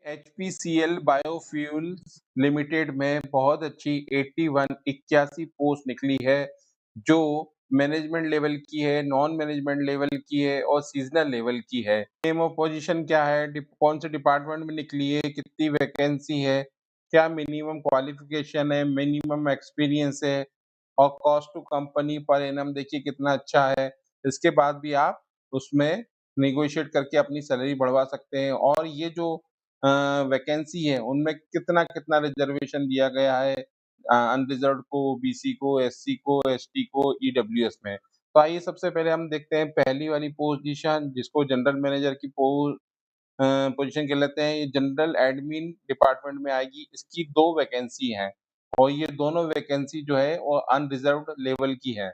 HPCL biofuels limited में बहुत अच्छी 81 पोस्ट निकली है, जो मैनेजमेंट लेवल की है, नॉन मैनेजमेंट लेवल की है और सीजनल लेवल की है। नेम ऑफ पोजीशन क्या है, कौन से डिपार्टमेंट में निकली है, कितनी वैकेंसी है, क्या मिनिमम क्वालिफिकेशन है, मिनिमम एक्सपीरियंस है और cost to company per annum देखिए कितना अच्छा है। इसके बाद भी आप उसमें नेगोशिएट करके अपनी सैलरी बढ़वा सकते हैं और ये जो वैकेंसी है उनमें कितना-कितना रिज़र्वेशन दिया गया है अनरिज़र्व्ड को, ओबीसी को, एससी को, एसटी को, ईडब्ल्यूएस में। तो आइए सबसे पहले हम देखते हैं पहली वाली पोज़ीशन जिसको जनरल मैनेजर की पोज़ीशन कहलाते हैं। ये जनरल एडमिन डिपार्टमेंट में आएगी। इसकी 2 वैकेंसी हैं और ये दोनों वैकेंसी जो है वो अनरिज़र्व्ड लेवल की है।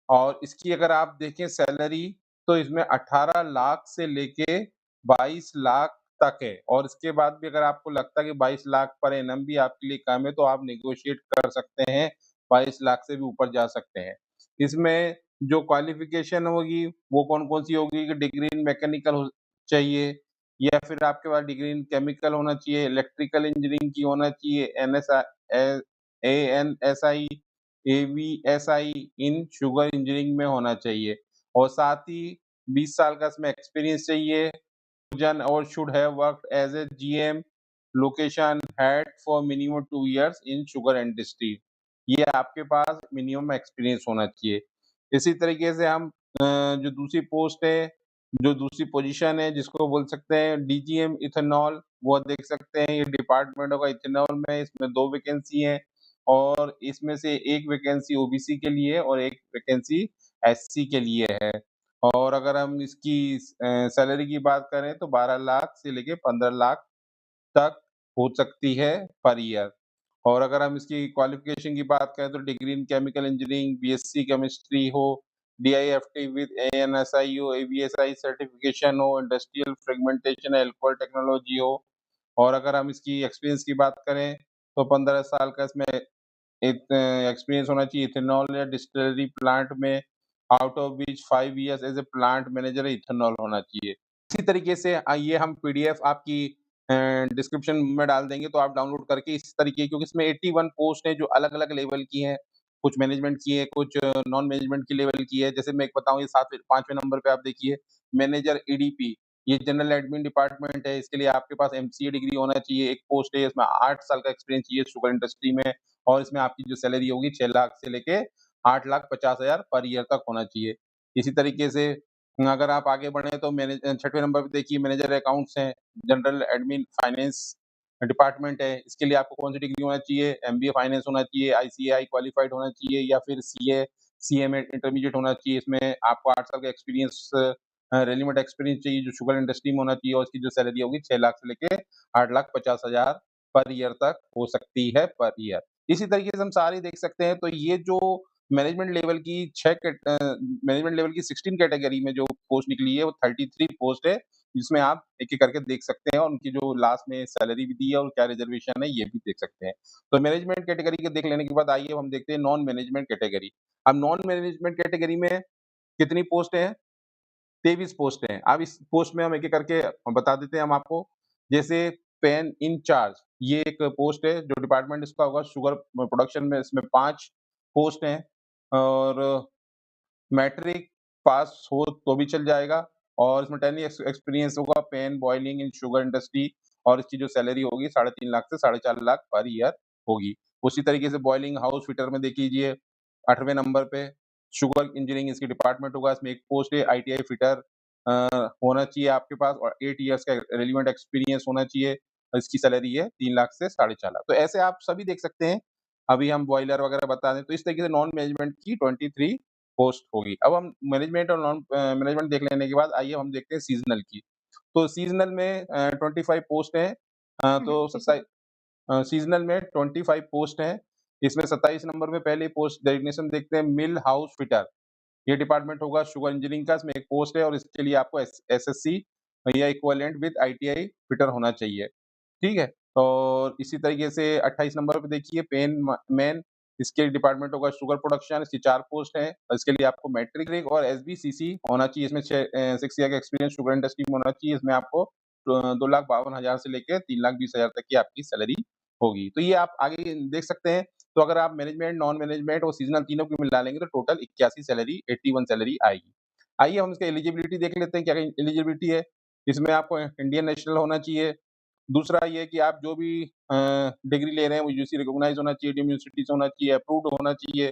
और इसकी अगर आप देखें सैलरी तो इसमें 18 लाख से लेके 22 लाख तक है और इसके बाद भी अगर आपको लगता है कि 22 लाख पर एनम भी आपके लिए कम है तो आप नेगोशिएट कर सकते हैं, 22 लाख से भी ऊपर जा सकते हैं। इसमें जो क्वालिफ़िकेशन होगी वो कौन-कौन सी होगी कि डिग्री इन मैकेनिकल हो चाहिए या फिर आपके पास डिग्री इन केमिकल होना चाहिए, इलेक्ट्रिकल इंजीनियरिंग की होना चाहिए, ए एएनएसआई एवीएसआई इन शुगर इंजीनियरिंग में होना चाहिए और साथ ही 20 साल का इसमें एक्सपीरियंस चाहिए। जन और should have worked as a GM location head for minimum 2 years in sugar industry. ये आपके पास मिनिमम एक्सपीरियंस होना चाहिए। इसी तरीके से हम जो दूसरी पोस्ट है, जो दूसरी पोजीशन है जिसको बोल सकते हैं डीजीएम इथेनॉल, वो देख सकते हैं ये डिपार्टमेंट होगा इथेनॉल में, इसमें 2 वैकेंसी हैं और इसमें से 1 वैकेंसी ओबीसी के लिए और 1 वैकेंसी एससी के लिए है। और अगर हम इसकी सैलरी की बात करें तो 12 लाख से लेके 15 लाख तक हो सकती है पर ईयर। और अगर हम इसकी क्वालिफ़िकेशन की बात करें तो degree in chemical engineering, BSc chemistry हो, डीआईएफटी विद एएनएसआई हो, एवीएसआई सर्टिफ़िकेशन हो, इंडस्ट्रियल फ्रेगमेंटेशन अल्कोहल टेक्नोलॉजी हो। और अगर हम इसकी एक्सपीरियंस की बात करें तो 15 साल का इसमें एक एक्सपीरियंस होना चाहिए इथेनॉल या डिस्टिलरी प्लांट में, out of which 5 years as a plant manager ethanol होना चाहिए। इसी तरीके से आइए हम पीडीएफ आपकी डिस्क्रिप्शन में डाल देंगे तो आप डाउनलोड करके इस तरीके क्योंकि इसमें 81 पोस्ट हैं जो अलग-अलग लेवल की हैं, कुछ मैनेजमेंट की है, कुछ नॉन मैनेजमेंट की लेवल की है। जैसे मैं एक बताऊँ ये 7वें 5वें नंबर पे आप देखिए मैनेजर ईडीपी, ये जनरल एडमिन डिपार्टमेंट है, इसके लिए आपके पास एमसीए डिग्री होना चाहिए। एक पोस्ट है इसमें 8 साल का एक्सपीरियंस चाहिए शुगर इंडस्ट्री में और इसमें आपकी जो सैलरी होगी 6 लाख से लेके 8,50,000 पर ईयर तक होना चाहिए। इसी तरीके से अगर आप आगे बढ़े तो 6वें नंबर पे देखिए मैनेजर अकाउंट्स हैं, जनरल एडमिन फाइनेंस डिपार्टमेंट है, इसके लिए आपको कौन-सी डिग्री होना चाहिए? एमबीए फाइनेंस होना चाहिए, आईसीएआई क्वालिफाइड होना चाहिए या फिर सीए, सीएमए इंटरमीडिएट होना चाहिए। इसमें आपको 8 साल का एक्सपीरियंस रेलेवेंट एक्सपीरियंस चाहिए जो शुगर इंडस्ट्री में होना चाहिए और इसकी जो सैलरी होगी 6 लाख से लेके 8,50,000 पर ईयर तक हो सकती है पर ईयर। इसी तरीके से हम सारे देख सकते हैं तो ये जो मैनेजमेंट लेवल की 6 मैनेजमेंट लेवल की 16 कैटेगरी में जो पोस्ट निकली है वो 33 पोस्ट है, जिसमें आप एक-एक करके देख सकते हैं और उनकी जो लास्ट में सैलरी भी दी है और क्या रिजर्वेशन है ये भी देख सकते हैं। तो मैनेजमेंट कैटेगरी के देख लेने के बाद आइए हम देखते हैं नॉन मैनेजमेंट कैटेगरी। अब नॉन मैनेजमेंट कैटेगरी में कितनी पोस्ट हैं? 23 पोस्ट हैं। अब इस पोस्ट में हम एक-एक करके बता देते हैं हम आपको। जैसे पेन इन चार्ज ये एक पोस्ट है जो डिपार्टमेंट इसका होगा शुगर प्रोडक्शन में इसमें 5 पोस्ट हैं और मैट्रिक पास हो तो भी चल जाएगा और इसमें 10 ईयर्स एक्सपीरियंस होगा pan boiling in sugar industry और इसकी जो सैलरी होगी 3.5 लाख से 4.5 लाख पर ईयर होगी। उसी तरीके से बॉयलिंग हाउस फिटर में देख लीजिए 8वें नंबर पे शुगर इंजीनियरिंग इसकी डिपार्टमेंट होगा, इसमें एक पोस्ट है आईटीआई फिटर अ, होना चाहिए आपके पास और 8 इयर्स का रेलेवेंट एक्सपीरियंस होना चाहिए और इसकी सैलरी है 3 लाख से 4.5 लाख। तो ऐसे आप सभी देख सकते हैं। अभी हम बॉयलर वगैरह बता दें तो इस तरीके से नॉन मैनेजमेंट की 23 पोस्ट होगी। अब हम मैनेजमेंट और नॉन मैनेजमेंट देख लेने के बाद आइए हम देखते हैं सीज़नल की। तो सीज़नल में 25 पोस्ट हैं तो जी सर। सीज़नल में 25 पोस्ट हैं। इसमें 27 नंबर पे पहली पोस्ट डेजिग्नेशन देखते हैं मिल हाउस फिटर। ये डिपार्टमेंट होगा शुगर इंजीनियरिंग का, इसमें एक पोस्ट है और इसके लिए आपको एसएससी या इक्विवेलेंट विद आईटीआई फिटर होना चाहिए। ठीक है? और इसी तरीके से 28 नंबर पे देखिए पेन म मैन इसके डिपार्टमेंट होगा शुगर प्रोडक्शन इसकी 4 पोस्ट हैं और इसके लिए आपको मैट्रिक और एसबीसीसी होना चाहिए इसमें 6 ईयर का एक्सपीरियंस शुगर इंडस्ट्री में होना चाहिए। इसमें आपको 2,52,000 से लेके 3,20,000 तक की आपकी सैलरी होगी। तो ये आप आगे देख सकते हैं, तो अगर आप मैनेजमेंट, नॉन मैनेजमेंट और सीज़नल तीनों को मिला लेंगे तो टोटल 81 सैलरी 81 सैलरी आएगी। आइए हम इसका एलिजिबिलिटी देख लेते हैं, क्या एलिजिबिलिटी है। इसमें आपको इंडियन नेशनल होना चाहिए। दूसरा ये है कि आप जो भी डिग्री ले रहे हैं वो यूजीसी रिकॉग्नाइज़ होना चाहिए, डीम्ड यूनिवर्सिटी से होना चाहिए, अप्रूव्ड होना चाहिए।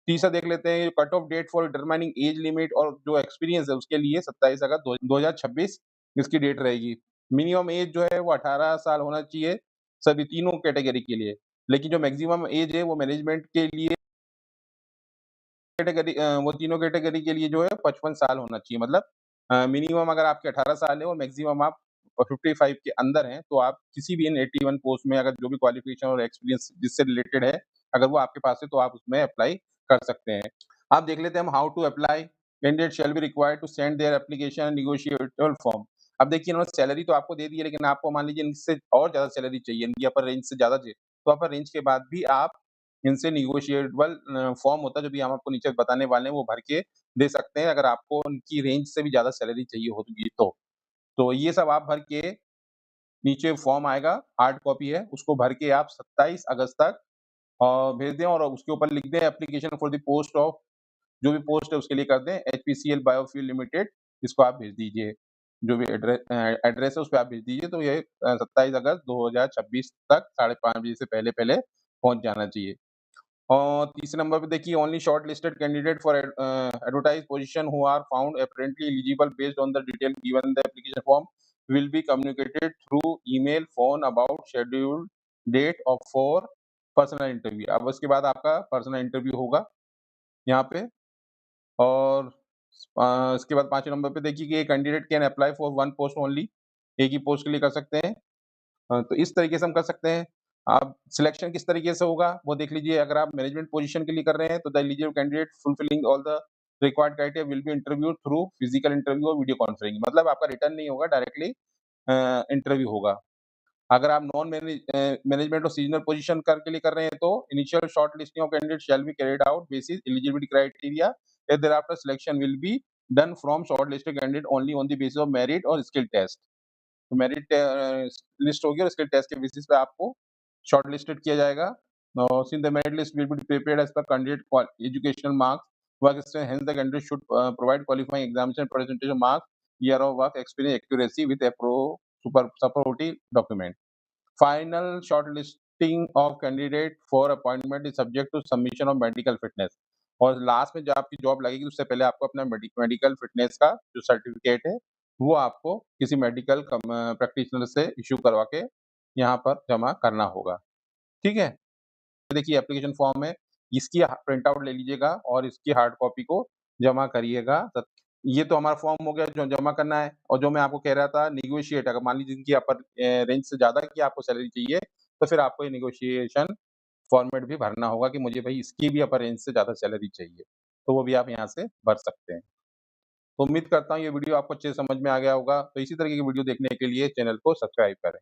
तीसरा देख लेते हैं cut off date for determining age limit और जो एक्सपीरियंस है उसके लिए 27 अगस्त 2026 इसकी डेट रहेगी। मिनिमम एज जो है वो 18 साल होना चाहिए सभी तीनों कैटेगरी के लिए। लेकिन जो मैक्सिमम एज है वो मैनेजमेंट के लिए वो तीनों कैटेगरी के लिए जो है 55 साल होना चाहिए। मतलब मिनिमम अगर आपके 18 साल है और मैक्सिमम आप 55 के अंदर हैं, तो आप किसी भी इन 81 पोस्ट में अगर जो भी क्वालिफ़िकेशन और एक्सपीरियंस जिससे रिलेटेड है, अगर वो आपके पास है तो आप उसमें अप्लाई कर सकते हैं। अब देख लेते हैं हम how to apply. Candidate shall be required to send their application negotiable form. अब देखिए इन्होंने सैलरी तो आपको दे दी है, लेकिन आपको मान लीजिए इनसे और ज़्यादा सैलरी चाहिए, इनकी अपर रेंज से ज़्यादा चाहिए, तो अपर रेंज के बाद भी आप इनसे नेगोशिएबल फॉर्म होता है, जो भी हम आपको नीचे बताने वाले हैं, वो भर के दे सकते हैं, अगर आपको उनकी रेंज से भी ज़्यादा सैलरी चाहिए होगी तो। तो ये सब आप भर के नीचे फॉर्म आएगा, हार्ड कॉपी है, उसको भर के आप 27 अगस्त तक भेज दें और उसके ऊपर लिख दें application for the post of जो भी पोस्ट है उसके लिए कर दें एचपीसीएल बायोफ्यूल लिमिटेड, इसको आप भेज दीजिए। जो भी एड्रेस है उस पे आप भेज दीजिए, तो ये 27 अगस्त 2026 तक 5:30 बजे से पहले-पहले पहुँच जाना चाहिए। और तीसरे नंबर पे देखिए only short listed candidate for advertised position who are found apparently eligible based on the detail given in the application form will be communicated through email, phone about scheduled date of for personal interview. अब उसके बाद आपका personal interview होगा यहाँ पे। और इसके बाद 5वें नंबर पे देखिए कि candidate can apply for one post only, एक ही पोस्ट के लिए कर सकते हैं। तो इस तरीके से हम कर सकते हैं। अब सिलेक्शन किस तरीके से होगा, वो देख लीजिए। अगर आप मैनेजमेंट पोजीशन के लिए कर रहे हैं, तो the eligible candidate fulfilling all the required criteria will be interviewed through physical interview और वीडियो कॉन्फ्रेंसिंग। मतलब आपका रिटर्न नहीं होगा, डायरेक्टली इंटरव्यू होगा। अगर आप नॉन मैनेजमेंट और सीजनल पोजीशन के लिए कर रहे हैं, तो initial short listing of candidate shall be carried out basis eligibility criteria and thereafter selection will be done from short listed candidate only on the basis of merit और skill test. तो merit list होगी और उसके test के basis पे आपको short listed किया जाएगा। Since the merit list will be prepared as per candidate educational marks work experience, hence the candidate should provide qualifying examination presentation marks, year of work experience, accuracy with supportive document. Final shortlisting of candidate for appointment is subject to submission of medical fitness. और last में जब आपकी job लगेगी उससे पहले आपको अपना medical fitness का जो सर्टिफिकेट है वो आपको किसी मेडिकल प्रैक्टिशनर से इश्यू करवा के यहाँ पर जमा करना होगा। ठीक है? देखिए एप्लीकेशन फॉर्म है, इसकी प्रिंट आउट ले लीजिएगा और इसकी हार्ड कॉपी को जमा करिएगा। ये तो हमारा फॉर्म हो गया जो जमा करना है। और जो मैं आपको कह रहा था नेगोशिएट, अगर मान लीजिए इनकी अपर रेंज से ज़्यादा की आपको सैलरी चाहिए, तो फिर आपको ये नेगोशिएशन फॉर्मेट भी भरना होगा कि मुझे भई इसकी भी अपर रेंज से ज़्यादा सैलरी चाहिए। तो वो भी आप यहाँ से भर सकते हैं। तो उम्मीद करता हूँ ये वीडियो आपको अच्छे से समझ में आ गया होगा। तो इसी तरीके की वीडियो देखने के लिए चैनल को सब्सक्राइब करें।